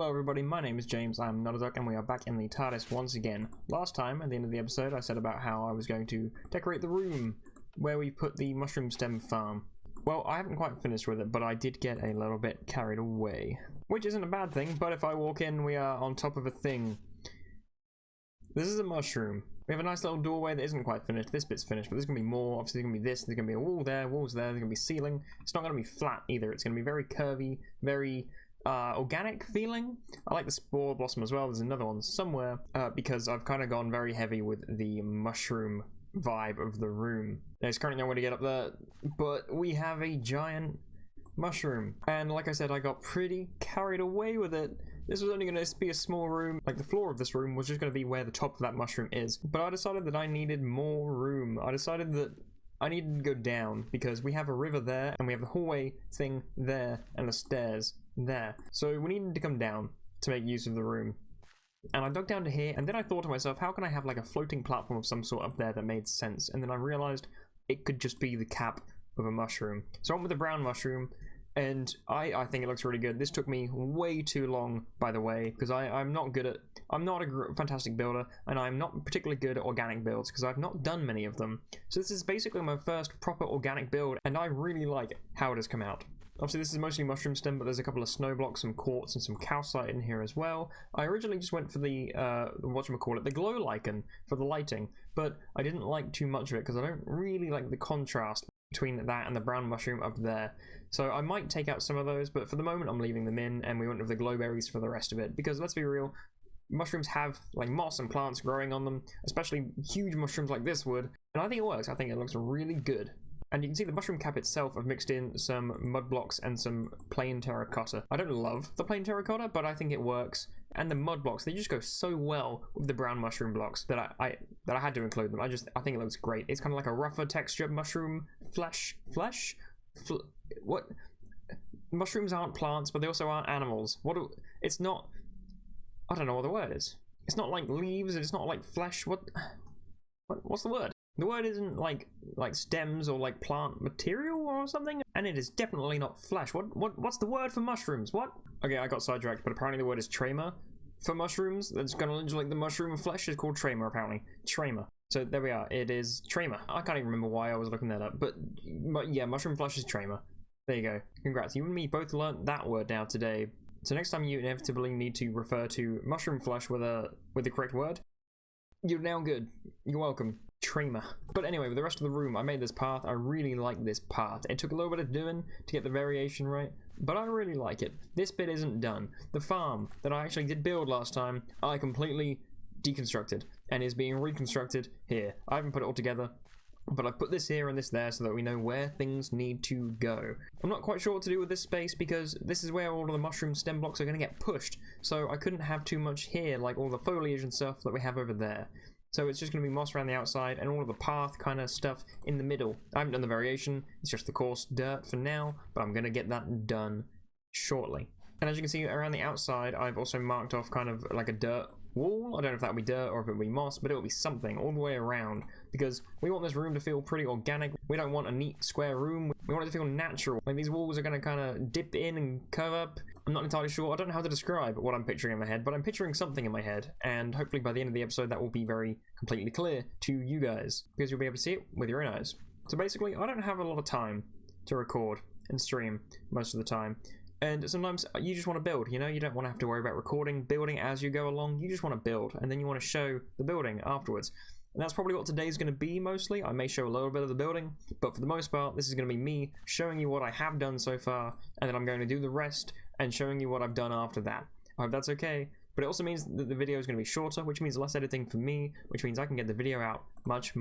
Hello everybody, my name is James, I'm not a duck, and we are back in the TARDIS once again. Last time, at the end of the episode, I said about how I was going to decorate the room where we put the mushroom stem farm. Well, I haven't quite finished with it, but I did get a little bit carried away. Which isn't a bad thing, but if I walk in, we are on top of a thing. This is a mushroom. We have a nice little doorway that isn't quite finished. This bit's finished, but there's going to be more. Obviously, there's going to be this, there's going to be a wall there, walls there, there's going to be ceiling. It's not going to be flat either. It's going to be very curvy, very organic feeling. I like the spore blossom as well. There's another one somewhere because I've kind of gone very heavy with the mushroom vibe of the room. There's currently no way to get up there, but we have a giant mushroom. And like I said, I got pretty carried away with it. This was only going to be a small room. Like the floor of this room was just going to be where the top of that mushroom is. But I decided that I needed more room. I decided that I needed to go down because we have a river there and we have the hallway thing there and the stairs there. So we needed to come down to make use of the room. And I dug down to here, and then I thought to myself, how can I have like a floating platform of some sort up there that made sense? And then I realized it could just be the cap of a mushroom. So I went with the brown mushroom, and I think it looks really good. This took me way too long, by the way, because I'm not a fantastic builder, and I'm not particularly good at organic builds because I've not done many of them. So this is basically my first proper organic build, and I really like how it has come out. Obviously this is mostly mushroom stem, but there's a couple of snow blocks, some quartz, and some calcite in here as well. I originally just went for the, the glow lichen for the lighting, but I didn't like too much of it because I don't really like the contrast between that and the brown mushroom up there. So I might take out some of those, but for the moment I'm leaving them in, and we went with the glowberries for the rest of it, because let's be real, mushrooms have like moss and plants growing on them, especially huge mushrooms like this would, and I think it works. I think it looks really good. And you can see the mushroom cap itself, I've mixed in some mud blocks and some plain terracotta. I don't love the plain terracotta, but I think it works. And the mud blocks, they just go so well with the brown mushroom blocks that I had to include them. I think it looks great. It's kind of like a rougher texture mushroom flesh? What? Mushrooms aren't plants, but they also aren't animals. It's not, I don't know what the word is. It's not like leaves, it's not like flesh. What's the word? The word isn't like stems or like plant material or something, and it is definitely not flesh. What's the word for mushrooms? What? Okay, I got sidetracked, but apparently the word is trema for mushrooms. That's kind of like the mushroom flesh is called trema apparently. Trema. So there we are. It is trema. I can't even remember why I was looking that up, but yeah, mushroom flesh is trema. There you go. Congrats. You and me both learnt that word now today. So next time you inevitably need to refer to mushroom flesh with the correct word, you're now good. You're welcome. Trema. But anyway, with the rest of the room, I made this path. I really like this path. It took a little bit of doing to get the variation right, but I really like it. This bit isn't done. The farm that I actually did build last time, I completely deconstructed and is being reconstructed here. I haven't put it all together, but I've put this here and this there so that we know where things need to go. I'm not quite sure what to do with this space because this is where all of the mushroom stem blocks are going to get pushed, so I couldn't have too much here, like all the foliage and stuff that we have over there. So it's just going to be moss around the outside and all of the path kind of stuff in the middle. I haven't done the variation, it's just the coarse dirt for now, but I'm going to get that done shortly. And as you can see around the outside, I've also marked off kind of like a dirt wall. I don't know if that would be dirt or if it would be moss, but it will be something all the way around because we want this room to feel pretty organic. We don't want a neat square room. We want it to feel natural. Like these walls are going to kind of dip in and curve up. I'm not entirely sure. I don't know how to describe what I'm picturing in my head, but I'm picturing something in my head, and hopefully by the end of the episode that will be very completely clear to you guys because you'll be able to see it with your own eyes. So basically, I don't have a lot of time to record and stream most of the time. And sometimes you just want to build, you know, you don't want to have to worry about recording, building as you go along, you just want to build, and then you want to show the building afterwards. And that's probably what today's going to be mostly. I may show a little bit of the building, but for the most part, this is going to be me showing you what I have done so far, and then I'm going to do the rest and showing you what I've done after that. I hope that's okay, but it also means that the video is going to be shorter, which means less editing for me, which means I can get the video out much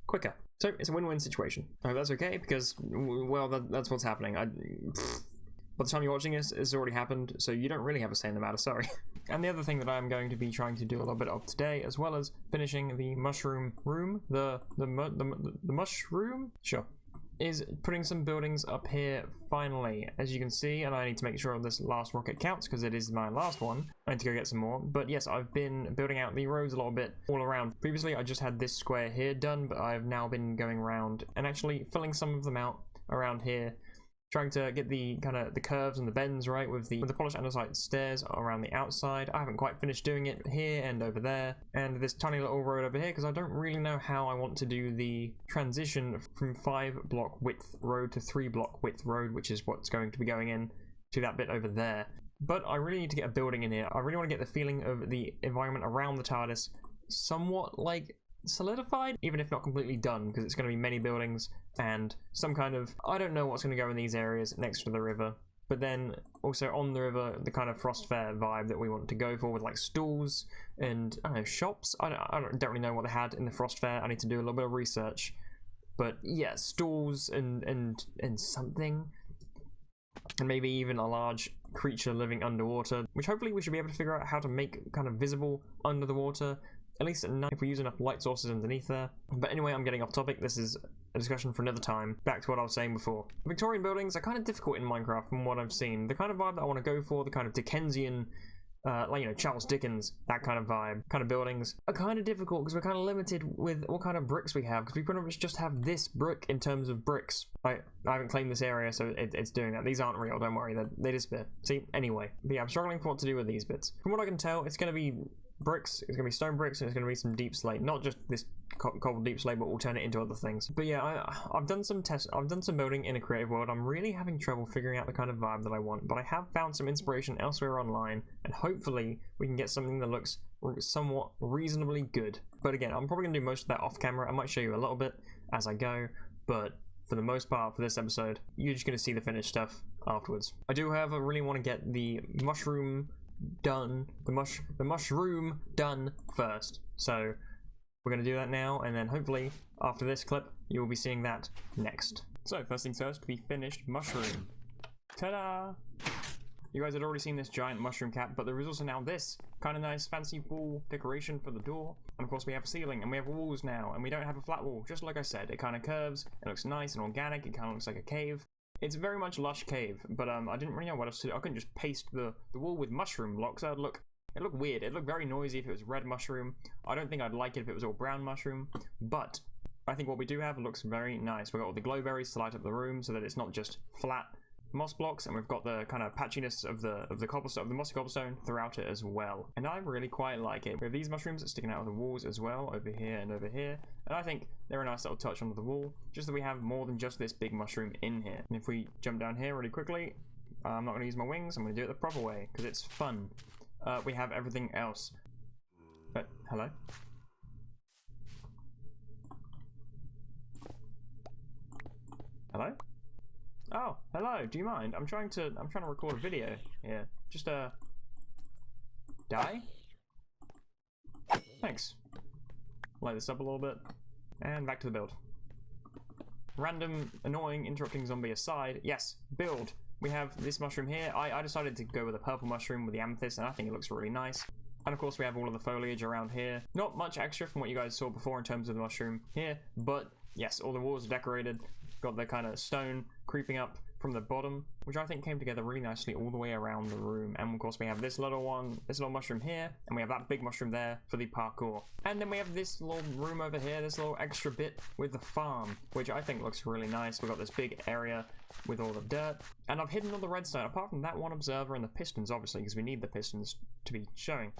quicker. So it's a win-win situation. I hope that's okay, because, well, that's what's happening. By the time you're watching this, it's already happened, so you don't really have a say in the matter, sorry. And the other thing that I'm going to be trying to do a little bit of today, as well as finishing the mushroom room, the mushroom? Sure. Is putting some buildings up here finally, as you can see, and I need to make sure this last rocket counts because it is my last one. I need to go get some more, but yes, I've been building out the roads a little bit all around. Previously I just had this square here done, but I've now been going around and actually filling some of them out around here trying to get the kind of the curves and the bends right with the polished andesite stairs around the outside. I haven't quite finished doing it here and over there, and this tiny little road over here, because I don't really know how I want to do the transition from 5-block width road to 3-block width road, which is what's going to be going in to that bit over there. But I really need to get a building in here. I really want to get the feeling of the environment around the TARDIS somewhat like solidified, even if not completely done, because it's going to be many buildings and some kind of, I don't know what's going to go in these areas next to the river, but then also on the river, the kind of Frost Fair vibe that we want to go for with like stools and, I don't know, shops. I don't really know what they had in the Frost Fair. I need to do a little bit of research, but yeah, stools and something, and maybe even a large creature living underwater, which hopefully we should be able to figure out how to make kind of visible under the water, at least at night if we use enough light sources underneath there. But anyway, I'm getting off topic. This is a discussion for another time. Back to what I was saying before. Victorian buildings are kind of difficult in Minecraft from what I've seen. The kind of vibe that I want to go for, the kind of Dickensian, like, you know, Charles Dickens, that kind of vibe, kind of buildings, are kind of difficult because we're kind of limited with what kind of bricks we have, because we pretty much just have this brick in terms of bricks. I haven't claimed this area, so it's doing that. These aren't real, don't worry, they disappear. See, anyway. But yeah, I'm struggling for what to do with these bits. From what I can tell, it's going to be bricks, it's going to be stone bricks, and it's going to be some deep slate. Not just this cobbled deep slate, but we'll turn it into other things. But yeah, I've done some tests, I've done some building in a creative world. I'm really having trouble figuring out the kind of vibe that I want, but I have found some inspiration elsewhere online, and hopefully we can get something that looks somewhat reasonably good. But again, I'm probably going to do most of that off camera. I might show you a little bit as I go, but for the most part for this episode, you're just going to see the finished stuff afterwards. I do, however, really want to get the mushroom done, the mushroom done first. So we're going to do that now, and then hopefully after this clip you will be seeing that next. So first things first, the finished mushroom. Ta-da! You guys had already seen this giant mushroom cap, but there is also now this kind of nice fancy wall decoration for the door. And of course we have a ceiling, and we have walls now, and we don't have a flat wall. Just like I said, it kind of curves, it looks nice and organic, it kind of looks like a cave. It's very much lush cave, but I didn't really know what else to do. I couldn't just paste the wall with mushroom blocks. It'd look weird. It'd look very noisy if it was red mushroom. I don't think I'd like it if it was all brown mushroom, but I think what we do have looks very nice. We've got all the glowberries to light up the room so that it's not just flat moss blocks, and we've got the kind of patchiness of the cobblestone, of the mossy cobblestone throughout it as well. And I really quite like it. We have these mushrooms sticking out of the walls as well, over here and over here. And I think they're a nice little touch onto the wall, just that we have more than just this big mushroom in here. And if we jump down here really quickly, I'm not going to use my wings, I'm going to do it the proper way, because it's fun. We have everything else. But, hello? Hello? Oh, hello, do you mind? I'm trying to record a video here. Just, die? Thanks. Light this up a little bit. And back to the build. Random, annoying, interrupting zombie aside, yes, build. We have this mushroom here. I decided to go with a purple mushroom with the amethyst, and I think it looks really nice. And of course we have all of the foliage around here. Not much extra from what you guys saw before in terms of the mushroom here, but yes, all the walls are decorated. Got the kind of stone creeping up from the bottom, which I think came together really nicely all the way around the room. And of course we have this little one, this little mushroom here, and we have that big mushroom there for the parkour. And then we have this little room over here, this little extra bit with the farm, which I think looks really nice. We've got this big area with all the dirt, and I've hidden all the redstone, apart from that one observer and the pistons, obviously, because we need the pistons to be showing,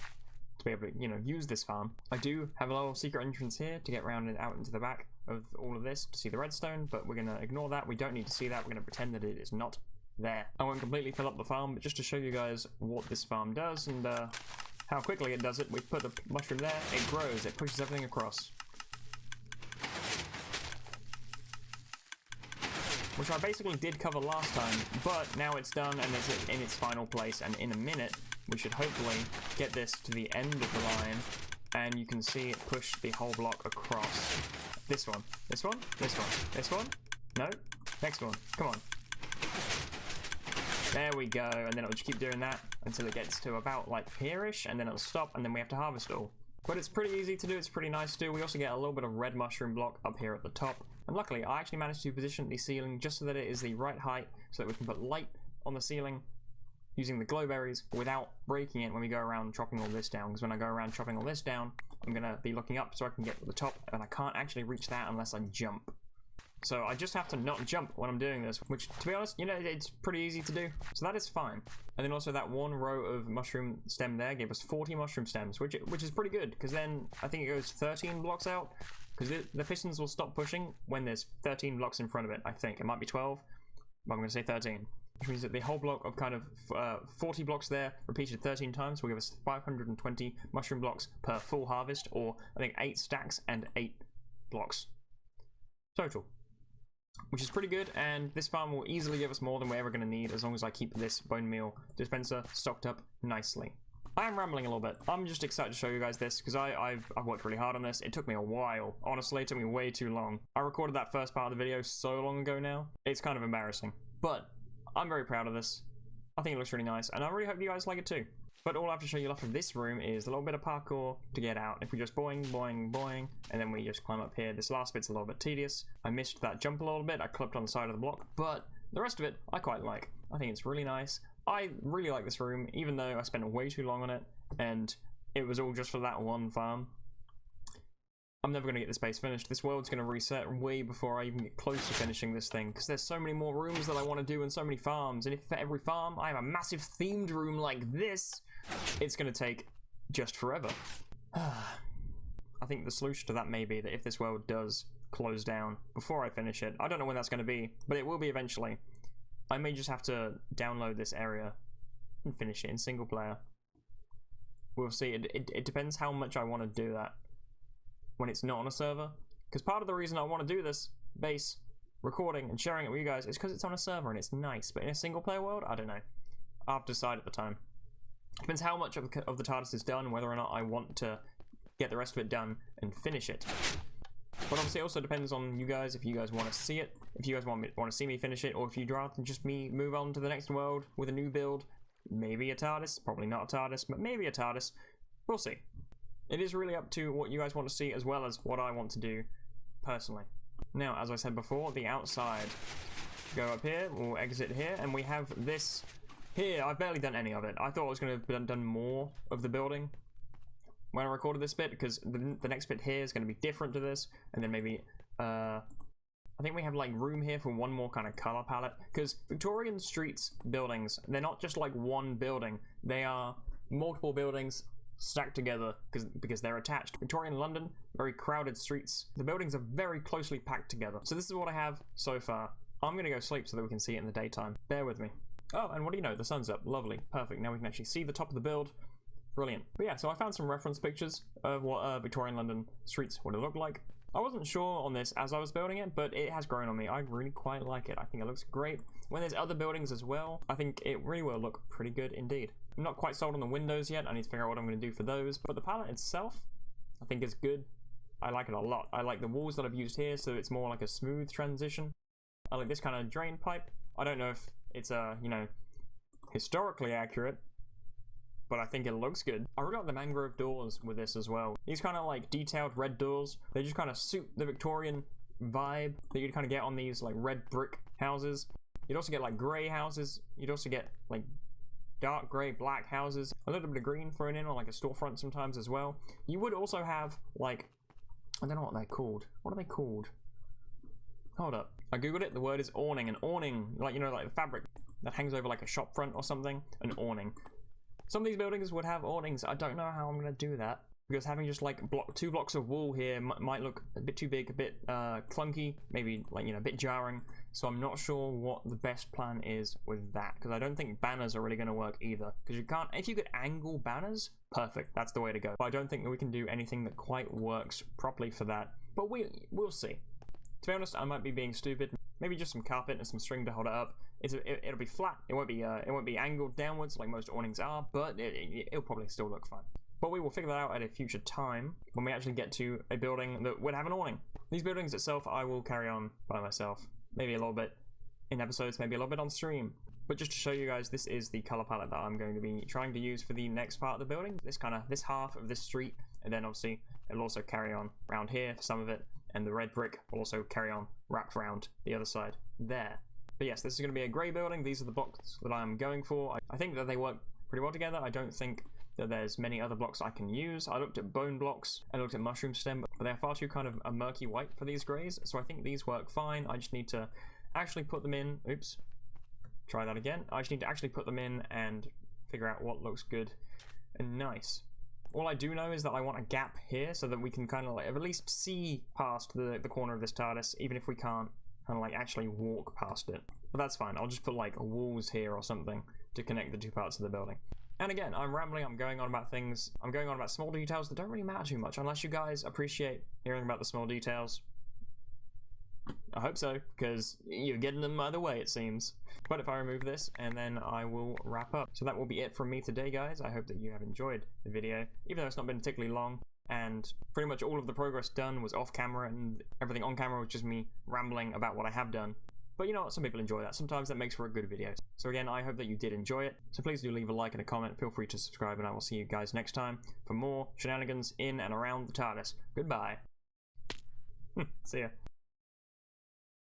to be able to, you know, use this farm. I do have a little secret entrance here to get around and out into the back of all of this to see the redstone, but we're going to ignore that. We don't need to see that. We're going to pretend that it is not there. I won't completely fill up the farm, but just to show you guys what this farm does and how quickly it does it. We put the mushroom there, it grows, it pushes everything across. Which I basically did cover last time, but now it's done and it's in its final place, and in a minute we should hopefully get this to the end of the line, and you can see it push the whole block across. This one, this one, this one, this one, no, next one, come on. There we go, and then it'll just keep doing that until it gets to about like here-ish, and then it'll stop, and then we have to harvest all. But it's pretty easy to do, it's pretty nice to do. We also get a little bit of red mushroom block up here at the top, and luckily I actually managed to position the ceiling just so that it is the right height, so that we can put light on the ceiling using the glowberries without breaking it when we go around chopping all this down, because when I go around chopping all this down, I'm going to be looking up so I can get to the top, and I can't actually reach that unless I jump. So I just have to not jump when I'm doing this, which, to be honest, you know, it's pretty easy to do. So that is fine. And then also that one row of mushroom stem there gave us 40 mushroom stems, which is pretty good, because then I think it goes 13 blocks out, because the pistons will stop pushing when there's 13 blocks in front of it, I think. It might be 12, but I'm going to say 13. Which means that the whole block of kind of 40 blocks there, repeated 13 times, will give us 520 mushroom blocks per full harvest, or I think 8 stacks and 8 blocks total. Which is pretty good, and this farm will easily give us more than we're ever going to need as long as I keep this bone meal dispenser stocked up nicely. I am rambling a little bit. I'm just excited to show you guys this because I've worked really hard on this. It took me a while. Honestly, it took me way too long. I recorded that first part of the video so long ago now. It's kind of embarrassing. But I'm very proud of this. I think it looks really nice, and I really hope you guys like it too. But all I have to show you left of this room is a little bit of parkour to get out. If we just boing, boing, boing, and then we just climb up here. This last bit's a little bit tedious. I missed that jump a little bit. I clipped on the side of the block, but the rest of it, I quite like. I think it's really nice. I really like this room, even though I spent way too long on it, and it was all just for that one farm. I'm never going to get this base finished. This world's going to reset way before I even get close to finishing this thing, because there's so many more rooms that I want to do and so many farms, and if for every farm I have a massive themed room like this, it's going to take just forever. I think the solution to that may be that if this world does close down before I finish it, I don't know when that's going to be, but it will be eventually, I may just have to download this area and finish it in single player. We'll see. It depends how much I want to do that when it's not on a server, because part of the reason I want to do this base recording and sharing it with you guys is because it's on a server and it's nice, but in a single player world, I don't know. I'll have to decide at the time. Depends how much of the TARDIS is done, whether or not I want to get the rest of it done and finish it. But obviously it also depends on you guys, if you guys want to see it, if you guys want to see me finish it, or if you'd rather just me move on to the next world with a new build. Maybe a TARDIS, probably not a TARDIS, but maybe a TARDIS. We'll see. It is really up to what you guys want to see as well as what I want to do personally. Now, as I said before, the outside. Go up here, we'll exit here, and we have this here. I've barely done any of it. I thought I was going to have done more of the building when I recorded this bit, because the next bit here is going to be different to this, and then maybe, I think we have like room here for one more kind of color palette, because Victorian streets buildings, they're not just like one building, they are multiple buildings stacked together because they're attached. Victorian London, very crowded streets. The buildings are very closely packed together. So this is what I have so far. I'm gonna go sleep so that we can see it in the daytime. Bear with me. Oh, and what do you know? The sun's up. Lovely. Perfect. Now we can actually see the top of the build. Brilliant. But yeah, so I found some reference pictures of what Victorian London streets would have looked like. I wasn't sure on this as I was building it, but it has grown on me. I really quite like it. I think it looks great. When there's other buildings as well, I think it really will look pretty good indeed. I'm not quite sold on the windows yet. I need to figure out what I'm going to do for those. But the palette itself, I think is good. I like it a lot. I like the walls that I've used here, so it's more like a smooth transition. I like this kind of drain pipe. I don't know if it's, you know, historically accurate, but I think it looks good. I really like the mangrove doors with this as well. These kind of like detailed red doors, they just kind of suit the Victorian vibe that you'd kind of get on these like red brick houses. You'd also get like grey houses. You'd also get like dark grey, black houses. A little bit of green thrown in on like a storefront sometimes as well. You would also have like, I don't know what they're called. What are they called? Hold up. I googled it. The word is awning. An awning, like, you know, like the fabric that hangs over like a shop front or something. An awning. Some of these buildings would have awnings. I don't know how I'm going to do that, because having just like two blocks of wall here might look a bit too big, a bit clunky, maybe like, you know, a bit jarring. So I'm not sure what the best plan is with that, because I don't think banners are really going to work either. Because you can't, if you could angle banners, perfect, that's the way to go. But I don't think that we can do anything that quite works properly for that. But we'll see. To be honest, I might be being stupid. Maybe just some carpet and some string to hold it up. It'll be flat. It won't be angled downwards like most awnings are, but it'll probably still look fine. But we will figure that out at a future time when we actually get to a building that would have an awning. These buildings itself, I will carry on by myself. Maybe a little bit in episodes, maybe a little bit on stream. But just to show you guys, this is the color palette that I'm going to be trying to use for the next part of the building. This half of this street, and then obviously it'll also carry on around here for some of it, and the red brick will also carry on wrapped around the other side there. But yes, this is going to be a grey building. These are the blocks that I'm going for. I think that they work pretty well together. I don't think that there's many other blocks I can use. I looked at bone blocks, I looked at mushroom stem, but they're far too kind of a murky white for these greys, so I think these work fine. I just need to actually put them in. Oops. Try that again. I just need to actually put them in and figure out what looks good and nice. All I do know is that I want a gap here so that we can kind of like at least see past the corner of this TARDIS, even if we can't kind of like actually walk past it. But that's fine. I'll just put like walls here or something to connect the two parts of the building. And again, I'm rambling, I'm going on about things, I'm going on about small details that don't really matter too much, unless you guys appreciate hearing about the small details. I hope so, because you're getting them either way, it seems. But if I remove this, and then I will wrap up. So that will be it from me today, guys. I hope that you have enjoyed the video, even though it's not been particularly long. And pretty much all of the progress done was off camera, and everything on camera was just me rambling about what I have done. But you know what, some people enjoy that. Sometimes that makes for a good video. So again, I hope that you did enjoy it. So please do leave a like and a comment. Feel free to subscribe, and I will see you guys next time for more shenanigans in and around the TARDIS. Goodbye. See ya.